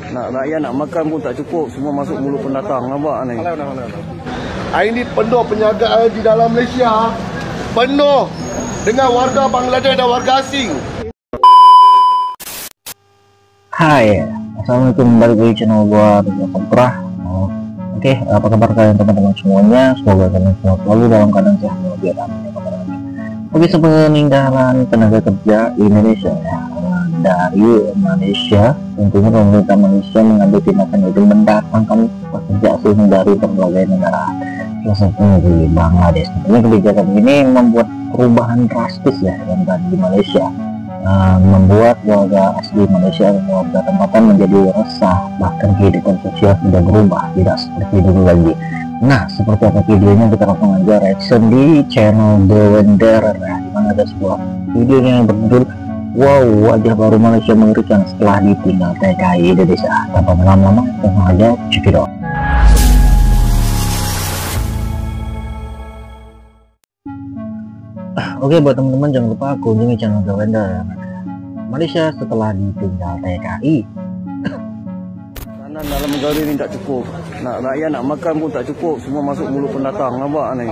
Nak rakyat nak makan pun tak cukup, semua masuk mulut pendatang. Nampak ni. Hari ini penuh penjagaan di dalam Malaysia. Penuh dengan warga Bangladesh dan warga asing. Hai, assalamualaikum, balik lagi channel gua Putra. Oke, apa kabar kalian teman-teman semuanya? Semoga kalian semua selalu dalam keadaan sehat walafiat. Oke, sepeninggalan tenaga kerja Indonesia dari Malaysia, tentunya pemerintah Malaysia mengambil tindakan itu mendatangkan pekerja asing dari berbagai negara, salah satunya di Bangladesh. Tentunya kebijakan ini membuat perubahan drastis ya yang tadi di Malaysia. Membuat warga asli Malaysia dan warga tempatan menjadi resah, bahkan kehidupan sosial sudah berubah, tidak seperti dulu lagi. Nah, seperti apa videonya, kita langsung aja reaction di channel The Wanderer ya, dimana ada sebuah video yang berjudul "Wow, wajah baru Malaysia mengerikan setelah ditinggal TKI Indonesia." Tanpa berlama-lama, langsung aja check it out. Oke, buat teman-teman jangan lupa kunjungi channel The Wanderer. Malaysia setelah ditinggal TKI. Makanan dalam negara ni tak cukup. Nak rakyat nak makan pun tak cukup, semua masuk mulut pendatang. Nampak ni.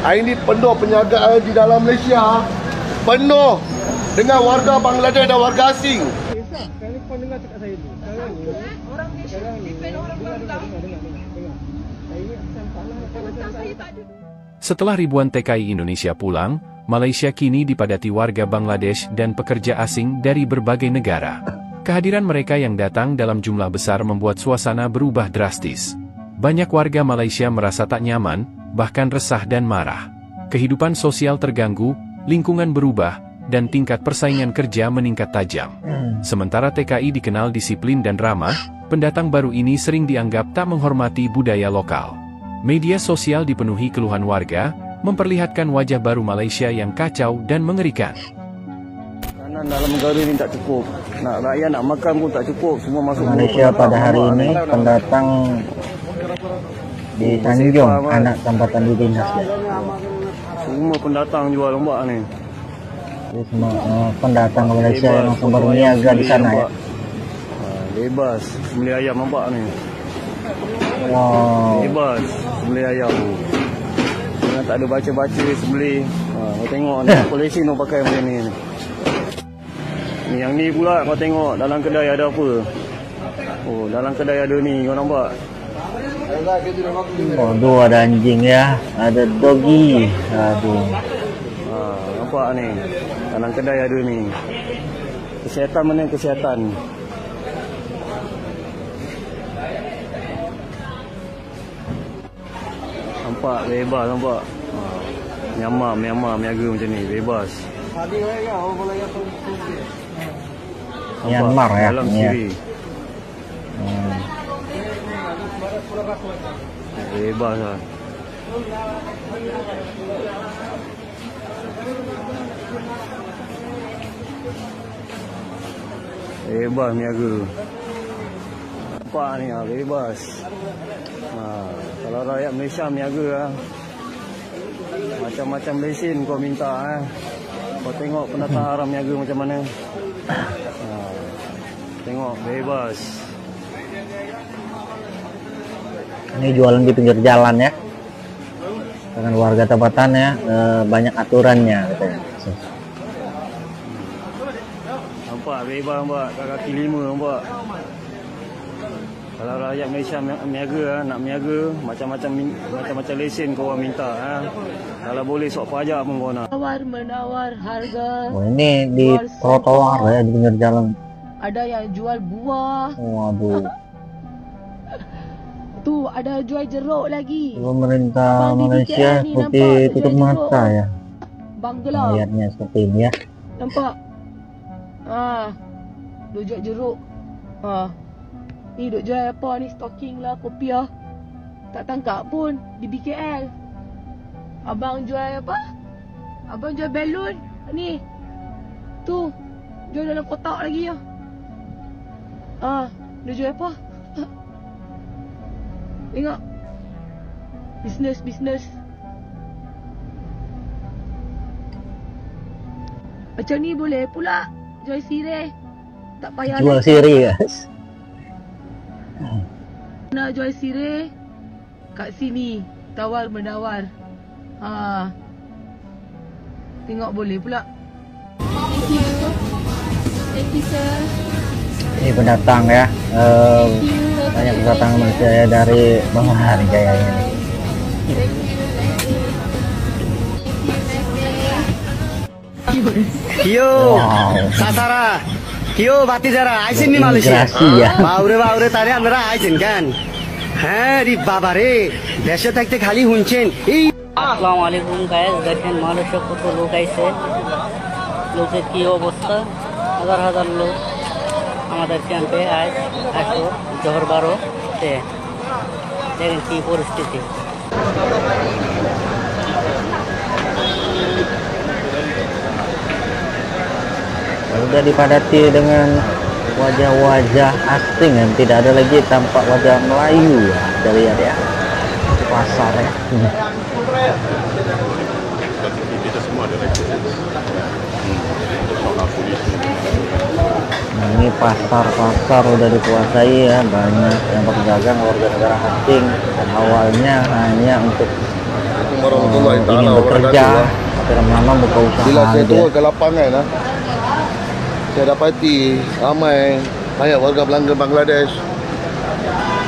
Hari ini penuh penjagaan di dalam Malaysia. Penuh dengan warga Bangladesh dan warga asing. Kau dengar cakap saya tu. Orang Malaysia depend orang Bangladesh. Setelah ribuan TKI Indonesia pulang, Malaysia kini dipadati warga Bangladesh dan pekerja asing dari berbagai negara. Kehadiran mereka yang datang dalam jumlah besar membuat suasana berubah drastis. Banyak warga Malaysia merasa tak nyaman, bahkan resah dan marah. Kehidupan sosial terganggu, lingkungan berubah, dan tingkat persaingan kerja meningkat tajam. Sementara TKI dikenal disiplin dan ramah, pendatang baru ini sering dianggap tak menghormati budaya lokal. Media sosial dipenuhi keluhan warga, memperlihatkan wajah baru Malaysia yang kacau dan mengerikan. Makanan dalam negara ni tak cukup. Nak rakyat nak makan pun tak cukup, semua masuk Malaysia pada hari ini pendatang di Tanjung, anak tempatan ditindas ya. Semua pendatang jual lombak ni. Jadi semua pendatang ke Malaysia yang langsung berniaga di sana ya. Bebas sembelih ayam, nampak ni. Wow. Bebas sembelih ayam. Jangan tak ada baca-baca sembelih. Kau tengok ni, polisi nak pakai macam ni. Ni yang ni pula kau tengok dalam kedai ada apa. Oh, dalam kedai ada ni, kau nampak? Oh, tu ada anjing ya, ada doggy. Aduh. Nampak ni. Dalam kedai ada ni. Kesihatan mana kesihatan? Nampak bebas, nampak. Myanmar niaga macam ni, bebas. Myanmar ya. Dalam sendiri. Bebas lah. Bebas niaga. Nampak ni lah, bebas. Kalau rakyat Malaysia niaga lah, macam-macam lesen kau minta. Kau tengok pendatang haram niaga macam mana. Tengok, bebas. Ini jualan di pinggir jalan ya, dengan warga tempatan ya, banyak aturannya katanya. Nampak bebas, nampak kat kaki lima, nampak. Kalau rakyat Malaysia niaga, nak niaga macam-macam lesen kau orang minta. Kalau boleh sok pajak pun kau nak. Menawar harga. Oh, ini di trotoar ya, di pinggir jalan. Ada yang jual buah. Waduh. Tu ada jual jeruk lagi. Pemerintah Malaysia seperti tutup mata ya. Bangla. Lihatnya seperti ini ya. Nampak? Duk jual jeruk. Ni duk jual apa ni, stocking lah, kopi lah. Tak tangkap pun di BKL. Abang jual apa? Abang jual belon. Ni. Tu. Jual dalam kotak lagi ya. Dia jual apa? Tengok. Bisnes. Macam ni boleh pula. Jual sirih. Tak payah Jual sirih guys. Nak jual sirih kat sini, tawar-menawar. Tengok boleh pula. Thank you sir. Ini pendatang ya, banyak pendatang Malaysia ya dari Bangar Jaya ini. Yo, Sasara, yo bati jara, aisin nih Malaysia. Ya. Baure tadi amra aisin kan. Di baba re, দেশে থাকতে খালি হুনছেন। আসসালামু আলাইকুম গাইস, দেখেন মালয়েশিয়া কত লোক আইছে, লোকের কি অবস্থা, হাজার হাজার লোক আমাদের ক্যাম্পে আসলো জোহর 12-তে। দেখেন কি পরিস্থিতি। Sudah dipadati dengan wajah-wajah asing yang tidak ada lagi tampak wajah Melayu ya, dari ya pasar ya. Nah, ini pasar udah dikuasai ya, banyak yang berdagang warga negara asing dan awalnya hanya untuk ingin bekerja, tapi lama-lama buka usaha. Bila saya turun ke lapangan saya dapati ramai banyak warga pelanggan Bangladesh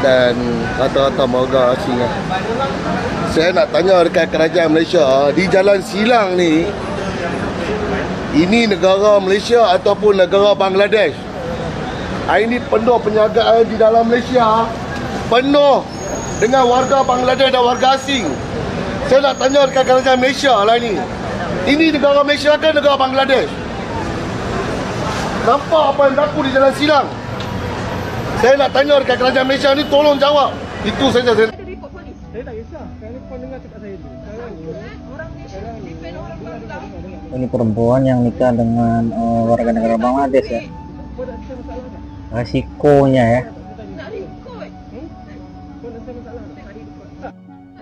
dan rata-rata warga asing. Saya nak tanya dekat kerajaan Malaysia, di Jalan Silang ni, ini negara Malaysia ataupun negara Bangladesh? Ini penuh penjagaan di dalam Malaysia, penuh dengan warga Bangladesh dan warga asing. Saya nak tanya dekat kerajaan Malaysia lah ni, ini negara Malaysia ke negara Bangladesh? Nampak apa yang berlaku di Jalan Silang? Saya nak tanya dekat kerajaan Malaysia ni, tolong jawab. Itu saja saya. Saya tak kisah, kalau kau dengar cakap saya tu. Ini perempuan yang nikah dengan warga negara Bangladesh ya. Resikonya ya.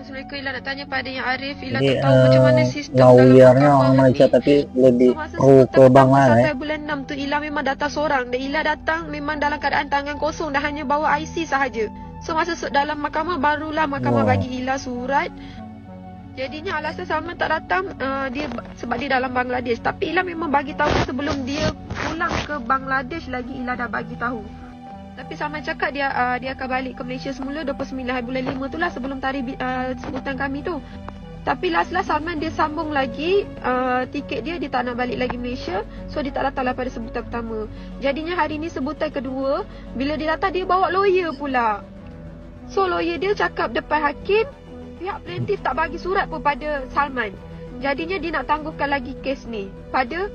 Assalamualaikum, Ila nak tanya pada yang Arif. Ila Jadi tak tahu macam mana sistem lawyernya orang Malaysia tapi lebih pro ke Bangladesh. Sampai bulan 6 tu Ila memang datang seorang. Dan Ila datang memang dalam keadaan tangan kosong dan hanya bawa IC sahaja. So masa dalam mahkamah barulah mahkamah bagi Ila surat. Jadinya alasan Salman tak datang dia sebab dia dalam Bangladesh. Tapi Ila memang bagi tahu sebelum dia pulang ke Bangladesh lagi Ila dah bagi tahu. Tapi Salman cakap dia akan balik ke Malaysia semula 29 hari bulan 5 tu lah, sebelum tarikh sebutan kami tu. Tapi last Salman dia sambung lagi tiket dia tak nak balik lagi Malaysia. So dia tak datang lah pada sebutan pertama. Jadinya hari ni sebutan kedua, bila dia datang dia bawa lawyer pula. So lawyer dia cakap depan hakim, pihak plaintiff tak bagi surat pun pada Salman. Jadinya dia nak tangguhkan lagi kes ni pada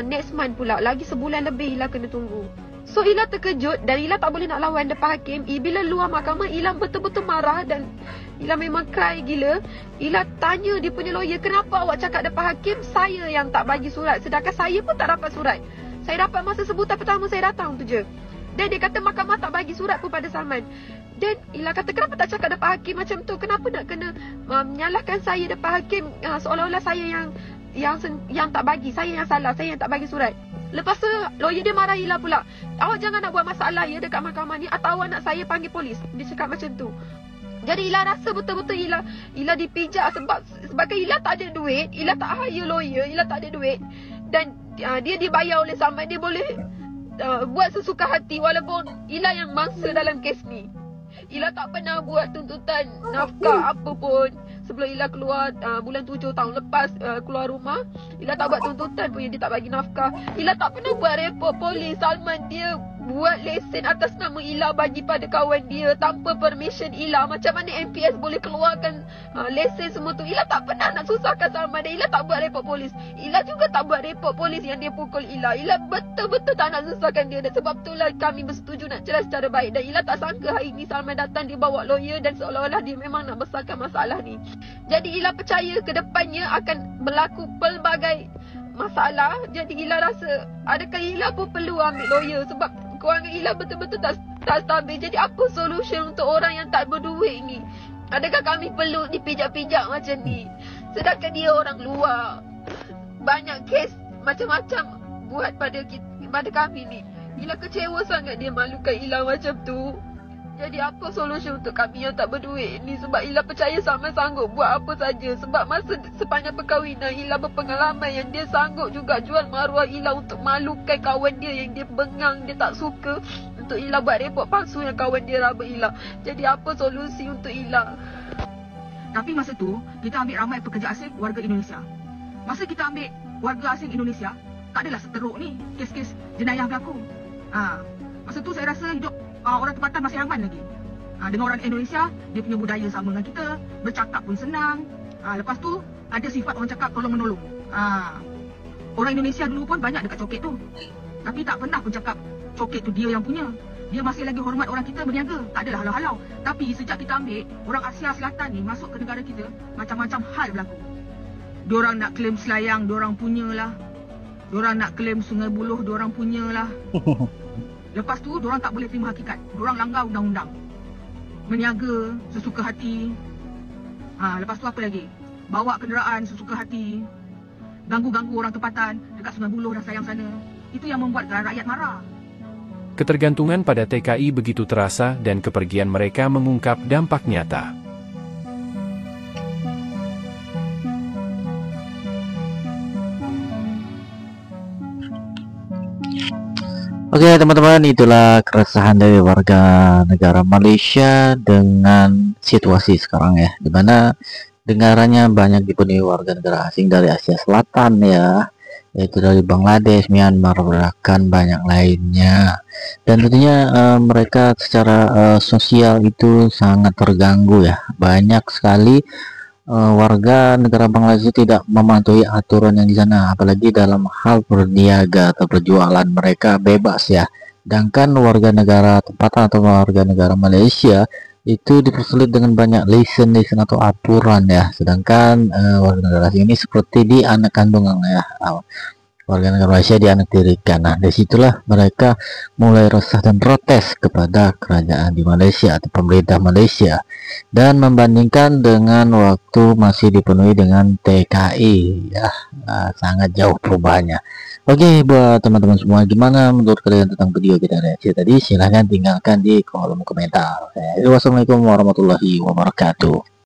next month pula. Lagi sebulan lebih Ila kena tunggu. So Ila terkejut dan Ila tak boleh nak lawan depan hakim. Bila luar mahkamah Ila betul-betul marah dan Ila memang cry gila. Ila tanya dia punya lawyer, kenapa awak cakap depan hakim saya yang tak bagi surat, sedangkan saya pun tak dapat surat. Saya dapat masa sebutan pertama saya datang tu je. Dan dia kata mahkamah tak bagi surat pun pada Salman. Dan Ila kata kenapa tak cakap depan hakim macam tu? Kenapa nak kena menyalahkan saya depan hakim, seolah-olah saya yang tak bagi, saya yang salah, saya yang tak bagi surat. Lepas tu lawyer dia marah Ila pula. Awak jangan nak buat masalah ya dekat mahkamah ni, atau awak nak saya panggil polis. Dia cakap macam tu. Jadi Ila rasa betul-betul Ila dipijak sebabkan Ila tak ada duit, Ila tak hire lawyer, Ila tak ada duit. Dan dia dibayar oleh Salman, dia boleh buat sesuka hati walaupun Ila yang mangsa dalam kes ni. Ila tak pernah buat tuntutan nafkah apa pun. Sebelum Ila keluar bulan 7 tahun lepas keluar rumah, Ila tak buat tuntutan pun yang dia tak bagi nafkah. Ila tak pernah buat report polis. Salman dia buat lesen atas nama Ila bagi pada kawan dia tanpa permission Ila. Macam mana MPS boleh keluarkan lesen semua tu? Ila tak pernah nak susahkan Salman dan Ila tak buat report polis. Ila juga tak buat report polis yang dia pukul Ila. Ila betul-betul tak nak susahkan dia. Dan sebab itulah kami bersetuju nak cerai secara baik. Dan Ila tak sangka hari ni Salman datang dia bawa lawyer dan seolah-olah dia memang nak besarkan masalah ni. Jadi Ila percaya ke depannya akan berlaku pelbagai masalah. Jadi Ila rasa adakah Ila pun perlu ambil lawyer sebab kewangan Ila betul-betul tak stabil. Jadi apa solution untuk orang yang tak berduit ni? Adakah kami perlu dipijak-pijak macam ni? Sedangkan dia orang luar. Banyak kes macam-macam buat pada kami ni. Ila kecewa sangat dia malukan Ila macam tu. Jadi apa solusi untuk kami yang tak berduit ni? Sebab Ila percaya Salman sanggup buat apa saja. Sebab masa sepanjang perkahwinan Ila berpengalaman yang dia sanggup juga jual maruah Ila untuk malukan kawan dia yang dia bengang, dia tak suka. Untuk Ila buat report palsu yang kawan dia raba Ila. Jadi apa solusi untuk Ila? Tapi masa tu kita ambil ramai pekerja asing warga Indonesia. Masa kita ambil warga asing Indonesia, tak adalah seteruk ni kes-kes jenayah berlaku. Masa tu saya rasa hidup orang tempatan masih aman lagi. Dengan orang Indonesia, dia punya budaya sama dengan kita, bercakap pun senang. Lepas tu ada sifat orang cakap tolong menolong. Orang Indonesia dulu pun banyak dekat coket tu, tapi tak pernah pun cakap coket tu dia yang punya. Dia masih lagi hormat orang kita berniaga, tak adalah halau-halau. Tapi sejak kita ambil orang Asia Selatan ni masuk ke negara kita, macam-macam hal berlaku. Diorang nak claim Selayang, diorang punyalah. Diorang nak claim Sungai Buloh, diorang punyalah. Lepas tu, diorang tak boleh terima hakikat. Diorang langgar undang-undang. Meniaga sesuka hati. Lepas tu apa lagi? Bawa kenderaan sesuka hati. Ganggu-ganggu orang tempatan dekat Sungai Buloh dan Selayang sana. Itu yang membuatkan rakyat marah. Ketergantungan pada TKI begitu terasa dan kepergian mereka mengungkap dampak nyata. Oke teman-teman, itulah keresahan dari warga negara Malaysia dengan situasi sekarang ya, dimana negaranya banyak dipenuhi warga negara asing dari Asia Selatan ya, yaitu dari Bangladesh, Myanmar, bahkan banyak lainnya. Dan tentunya mereka secara sosial itu sangat terganggu ya. Banyak sekali warga negara Bangladesh tidak mematuhi aturan yang di sana, apalagi dalam hal berniaga atau berjualan mereka bebas ya. Sedangkan warga negara tempatan atau warga negara Malaysia itu dipersulit dengan banyak lisen atau aturan ya. Sedangkan warga negara asing ini seperti di anak kandung ya. Warga negara Malaysia dianaktirikan. Nah, disitulah mereka mulai resah dan protes kepada kerajaan di Malaysia atau pemerintah Malaysia, dan membandingkan dengan waktu masih dipenuhi dengan TKI ya, sangat jauh perubahannya. Oke, buat teman-teman semua, gimana menurut kalian tentang video kita reaksi tadi? Silahkan tinggalkan di kolom komentar. Wassalamualaikum warahmatullahi wabarakatuh.